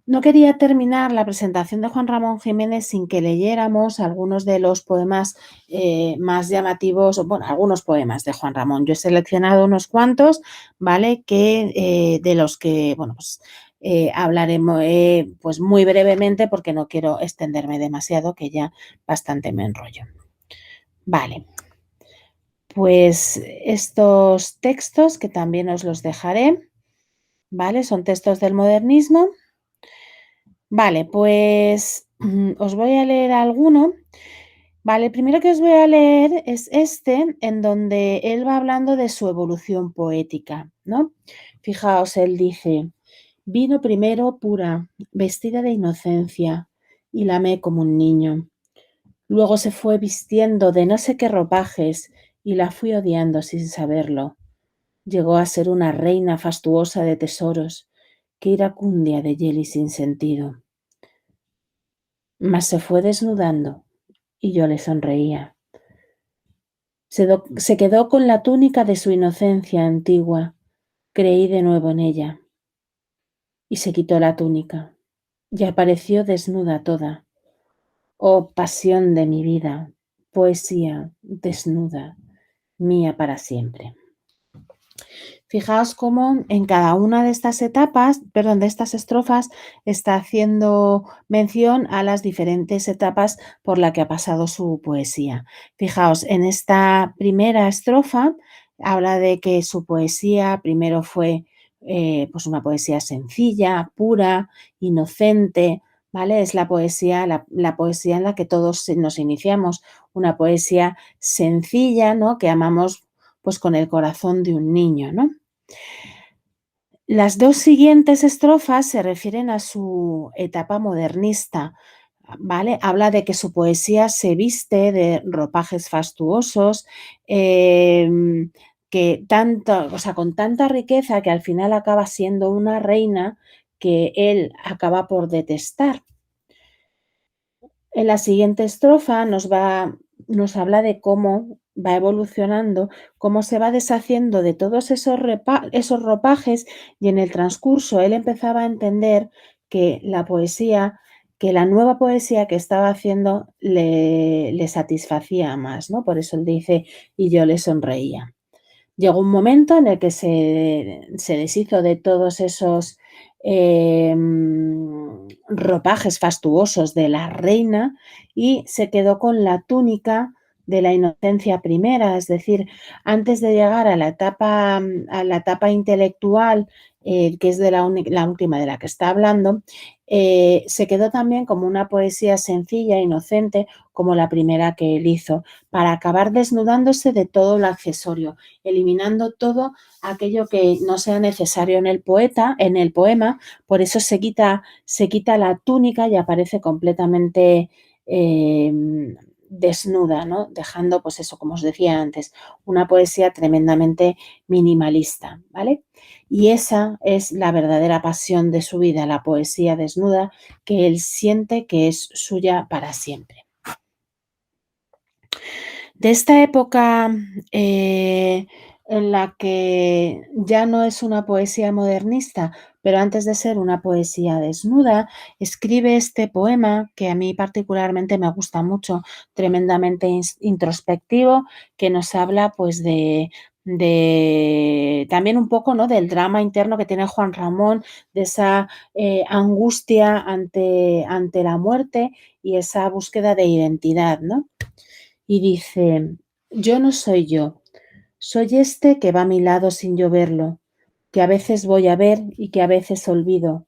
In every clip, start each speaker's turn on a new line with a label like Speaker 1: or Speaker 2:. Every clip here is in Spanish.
Speaker 1: No quería terminar la presentación de Juan Ramón Jiménez sin que leyéramos algunos de los poemas más llamativos, bueno, algunos poemas de Juan Ramón. Yo he seleccionado unos cuantos, ¿vale? De los que, bueno, pues hablaremos pues muy brevemente porque no quiero extenderme demasiado, que ya bastante me enrollo. Vale, pues estos textos que también os los dejaré, ¿vale? Son textos del modernismo. Vale, pues os voy a leer alguno. Vale, el primero que os voy a leer es este, en donde él va hablando de su evolución poética, ¿no? Fijaos, él dice, vino primero pura, vestida de inocencia, y la amé como un niño. Luego se fue vistiendo de no sé qué ropajes, y la fui odiando sin saberlo. Llegó a ser una reina fastuosa de tesoros, que iracundia de hiel sin sentido. Mas se fue desnudando y yo le sonreía. Se quedó con la túnica de su inocencia antigua. Creí de nuevo en ella. Y se quitó la túnica. Y apareció desnuda toda. Oh, pasión de mi vida, poesía desnuda, mía para siempre. Fijaos cómo en cada una de estas etapas, perdón, de estas estrofas, está haciendo mención a las diferentes etapas por las que ha pasado su poesía. Fijaos, en esta primera estrofa habla de que su poesía primero fue pues una poesía sencilla, pura, inocente, ¿vale? Es la poesía, la poesía en la que todos nos iniciamos, una poesía sencilla, ¿no? Que amamos pues con el corazón de un niño, ¿no? Las dos siguientes estrofas se refieren a su etapa modernista, ¿vale? Habla de que su poesía se viste de ropajes fastuosos, que tanto, o sea, con tanta riqueza que al final acaba siendo una reina que él acaba por detestar. En la siguiente estrofa nos habla de cómo va evolucionando, cómo se va deshaciendo de todos esos ropajes y en el transcurso él empezaba a entender que la poesía, que la nueva poesía que estaba haciendo le satisfacía más, ¿no? Por eso él dice, y yo le sonreía. Llegó un momento en el que se deshizo de todos esos ropajes fastuosos de la reina y se quedó con la túnica de la inocencia primera, es decir, antes de llegar a la etapa intelectual, que es de la última de la que está hablando, se quedó también como una poesía sencilla, inocente, como la primera que él hizo, para acabar desnudándose de todo lo accesorio, eliminando todo aquello que no sea necesario en el poema, por eso se quita la túnica y aparece completamente desnuda, ¿no? Dejando, pues eso, como os decía antes, una poesía tremendamente minimalista, ¿vale? Y esa es la verdadera pasión de su vida, la poesía desnuda que él siente que es suya para siempre. De esta época en la que ya no es una poesía modernista, pero antes de ser una poesía desnuda, escribe este poema que a mí particularmente me gusta mucho, tremendamente introspectivo, que nos habla pues de también un poco, ¿no?, del drama interno que tiene Juan Ramón, de esa angustia ante la muerte y esa búsqueda de identidad, ¿no? Y dice, yo no soy yo, soy este que va a mi lado sin yo verlo, que a veces voy a ver y que a veces olvido,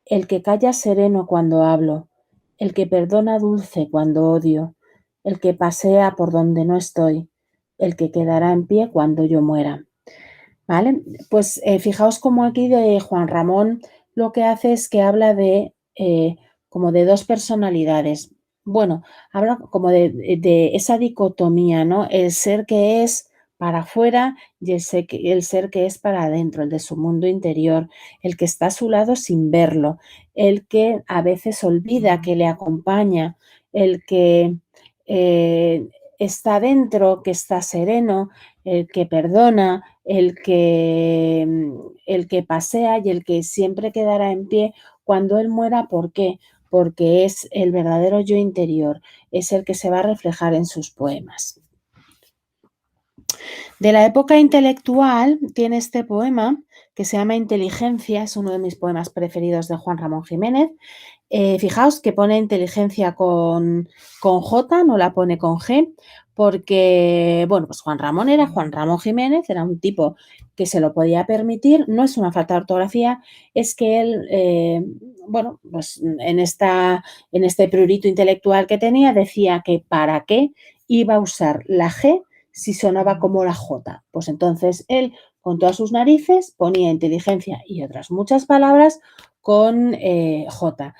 Speaker 1: el que calla sereno cuando hablo, el que perdona dulce cuando odio, el que pasea por donde no estoy, el que quedará en pie cuando yo muera. ¿Vale? Pues fijaos cómo aquí de Juan Ramón lo que hace es que habla de como de dos personalidades. Bueno, habla como de esa dicotomía, ¿no? El ser que es para afuera y el ser que es para adentro, el de su mundo interior, el que está a su lado sin verlo, el que a veces olvida que le acompaña, el que eh, está dentro, que está sereno, el que perdona, el que pasea y el que siempre quedará en pie Cuando él muera, ¿por qué? Porque es el verdadero yo interior, es el que se va a reflejar en sus poemas. De la época intelectual tiene este poema que se llama Inteligencia, es uno de mis poemas preferidos de Juan Ramón Jiménez. Fijaos que pone inteligencia con J, no la pone con G, porque, bueno, pues Juan Ramón era Juan Ramón Jiménez, era un tipo que se lo podía permitir, no es una falta de ortografía, es que él, bueno, pues en este prurito intelectual que tenía, decía que para qué iba a usar la G si sonaba como la J. Pues entonces él, con todas sus narices, ponía inteligencia y otras muchas palabras con J.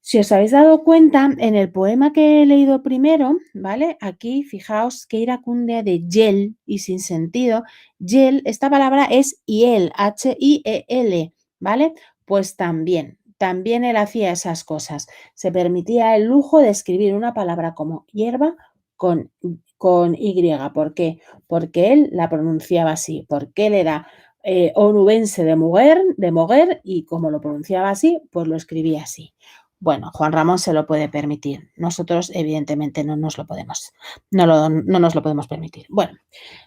Speaker 1: Si os habéis dado cuenta, en el poema que he leído primero, ¿vale? Aquí, fijaos qué iracundia de yel y sin sentido. Yel, esta palabra es hiel, H-I-E-L, ¿vale? Pues también él hacía esas cosas. Se permitía el lujo de escribir una palabra como hierba con, con Y. ¿Por qué? Porque él la pronunciaba así, porque él era onubense de Moguer y como lo pronunciaba así, pues lo escribía así. Bueno, Juan Ramón se lo puede permitir. Nosotros, evidentemente, no nos lo podemos, no nos lo podemos permitir. Bueno,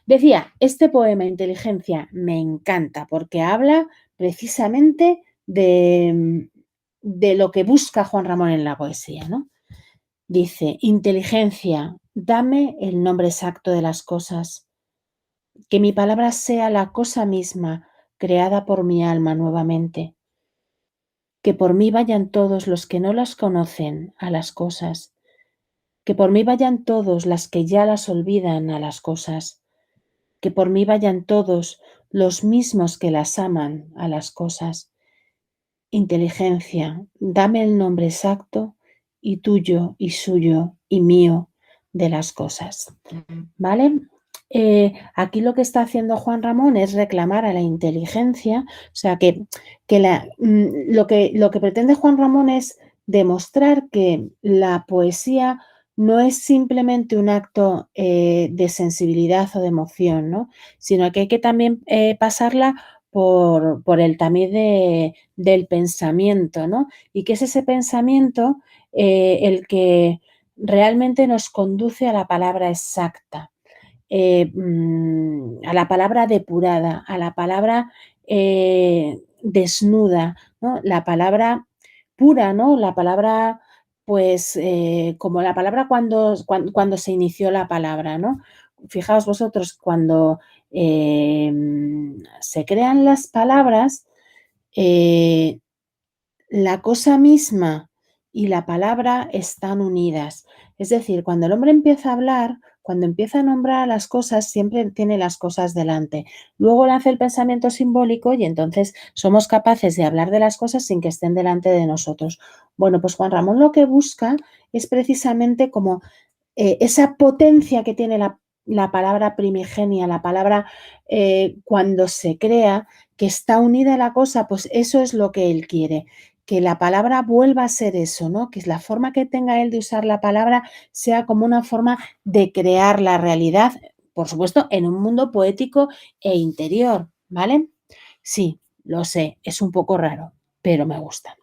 Speaker 1: decía, este poema Inteligencia me encanta porque habla precisamente de lo que busca Juan Ramón en la poesía, ¿no? Dice, inteligencia, dame el nombre exacto de las cosas, que mi palabra sea la cosa misma creada por mi alma nuevamente, que por mí vayan todos los que no las conocen a las cosas, que por mí vayan todos las que ya las olvidan a las cosas, que por mí vayan todos los mismos que las aman a las cosas. Inteligencia, dame el nombre exacto y tuyo y suyo y mío de las cosas. ¿Vale? Aquí lo que está haciendo Juan Ramón es reclamar a la inteligencia, o sea lo que pretende Juan Ramón es demostrar que la poesía no es simplemente un acto de sensibilidad o de emoción, ¿no? Sino que hay que también pasarla por el tamiz del pensamiento, ¿no? Y que es ese pensamiento el que realmente nos conduce a la palabra exacta, a la palabra depurada, a la palabra desnuda, ¿no? La palabra pura, ¿no? La palabra, pues, como la palabra cuando se inició la palabra, ¿no? Fijaos vosotros, cuando se crean las palabras, eh, la cosa misma y la palabra están unidas. Es decir, cuando el hombre empieza a hablar, cuando empieza a nombrar a las cosas, siempre tiene las cosas delante. Luego le hace el pensamiento simbólico y entonces somos capaces de hablar de las cosas sin que estén delante de nosotros. Bueno, pues Juan Ramón lo que busca es precisamente como esa potencia que tiene la palabra primigenia, la palabra cuando se crea, que está unida a la cosa, pues eso es lo que él quiere, que la palabra vuelva a ser eso, ¿no? Que la forma que tenga él de usar la palabra sea como una forma de crear la realidad, por supuesto, en un mundo poético e interior, ¿vale? Sí, lo sé, es un poco raro, pero me gusta.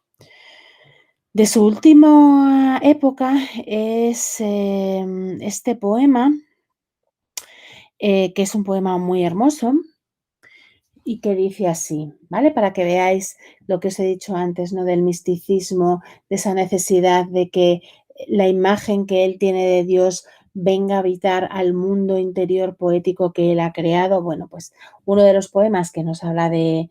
Speaker 1: De su última época es este poema, que es un poema muy hermoso y que dice así, ¿vale? Para que veáis lo que os he dicho antes, ¿no? Del misticismo, de esa necesidad de que la imagen que él tiene de Dios venga a habitar al mundo interior poético que él ha creado. Bueno, pues uno de los poemas que nos habla de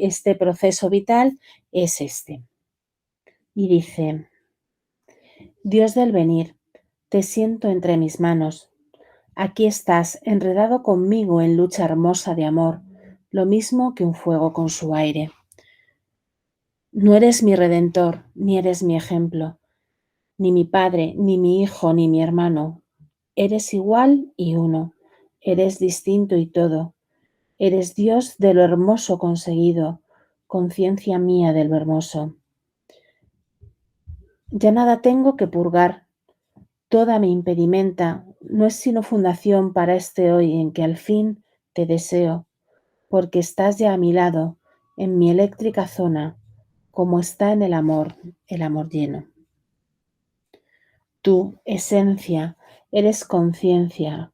Speaker 1: este proceso vital es este. Y dice, Dios del venir, te siento entre mis manos. Aquí estás, enredado conmigo en lucha hermosa de amor, lo mismo que un fuego con su aire. No eres mi redentor, ni eres mi ejemplo, ni mi padre, ni mi hijo, ni mi hermano. Eres igual y uno, eres distinto y todo. Eres Dios de lo hermoso conseguido, conciencia mía de lo hermoso. Ya nada tengo que purgar, toda mi impedimenta no es sino fundación para este hoy en que al fin te deseo, porque estás ya a mi lado, en mi eléctrica zona, como está en el amor lleno. Tú, esencia, eres conciencia,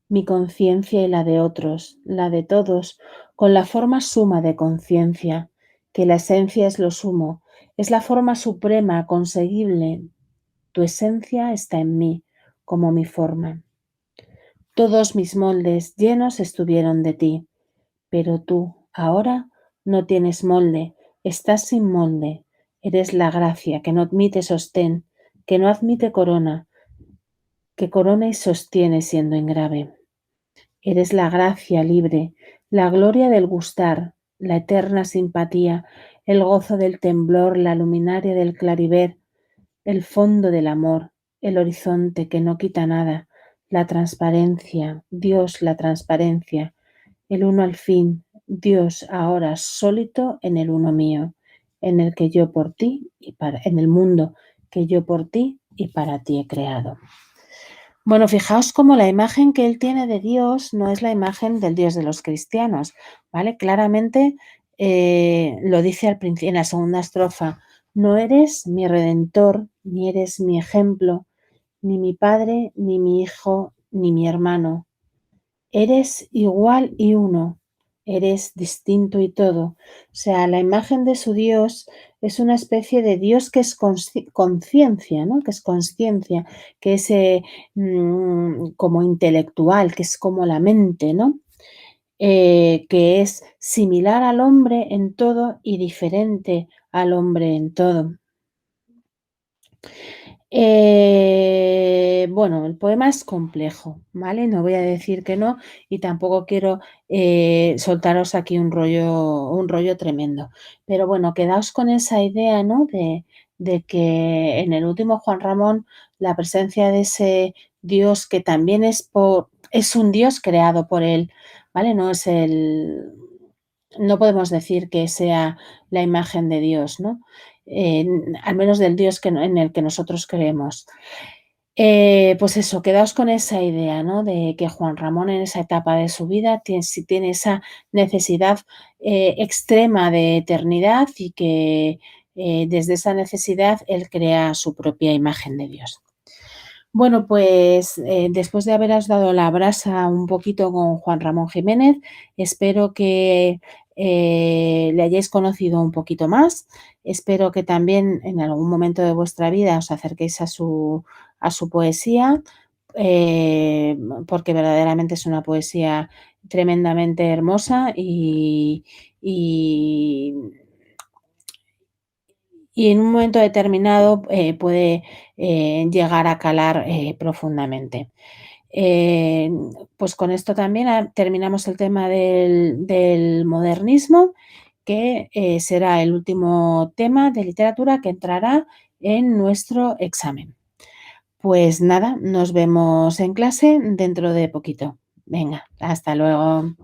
Speaker 1: mi conciencia y la de otros, la de todos, con la forma suma de conciencia, que la esencia es lo sumo, es la forma suprema, conseguible. Tu esencia está en mí, como mi forma. Todos mis moldes llenos estuvieron de ti, pero tú, ahora, no tienes molde, estás sin molde. Eres la gracia que no admite sostén, que no admite corona, que corona y sostiene siendo ingrave. Eres la gracia libre, la gloria del gustar, la eterna simpatía, el gozo del temblor, la luminaria del clariver, el fondo del amor, el horizonte que no quita nada, la transparencia, Dios la transparencia, el uno al fin, Dios ahora sólito en el uno mío, en el que yo por ti y en el mundo que yo por ti y para ti he creado. Bueno, fijaos cómo la imagen que él tiene de Dios no es la imagen del Dios de los cristianos, ¿vale? Claramente lo dice al principio, en la segunda estrofa, no eres mi redentor, ni eres mi ejemplo, ni mi padre, ni mi hijo, ni mi hermano. Eres igual y uno, eres distinto y todo. O sea, la imagen de su Dios es una especie de Dios que es conciencia, ¿no? Que es conciencia, que es como intelectual, que es como la mente, ¿no? Que es similar al hombre en todo y diferente al hombre en todo. Bueno, el poema es complejo, ¿vale? No voy a decir que no y tampoco quiero soltaros aquí un rollo tremendo. Pero bueno, quedaos con esa idea, ¿no? De que en el último Juan Ramón la presencia de ese Dios que también es un Dios creado por él, ¿vale? No podemos decir que sea la imagen de Dios, ¿no? Al menos del Dios en el que nosotros creemos. Pues eso, quedaos con esa idea, ¿no? De que Juan Ramón en esa etapa de su vida tiene esa necesidad extrema de eternidad y que desde esa necesidad él crea su propia imagen de Dios. Bueno, pues después de haberos dado la brasa un poquito con Juan Ramón Jiménez, espero que le hayáis conocido un poquito más. Espero que también en algún momento de vuestra vida os acerquéis a su poesía, eh, porque verdaderamente es una poesía tremendamente hermosa y y en un momento determinado puede llegar a calar profundamente. Eh, pues con esto también terminamos el tema del modernismo, que será el último tema de literatura que entrará en nuestro examen. Pues nada, nos vemos en clase dentro de poquito. Venga, hasta luego.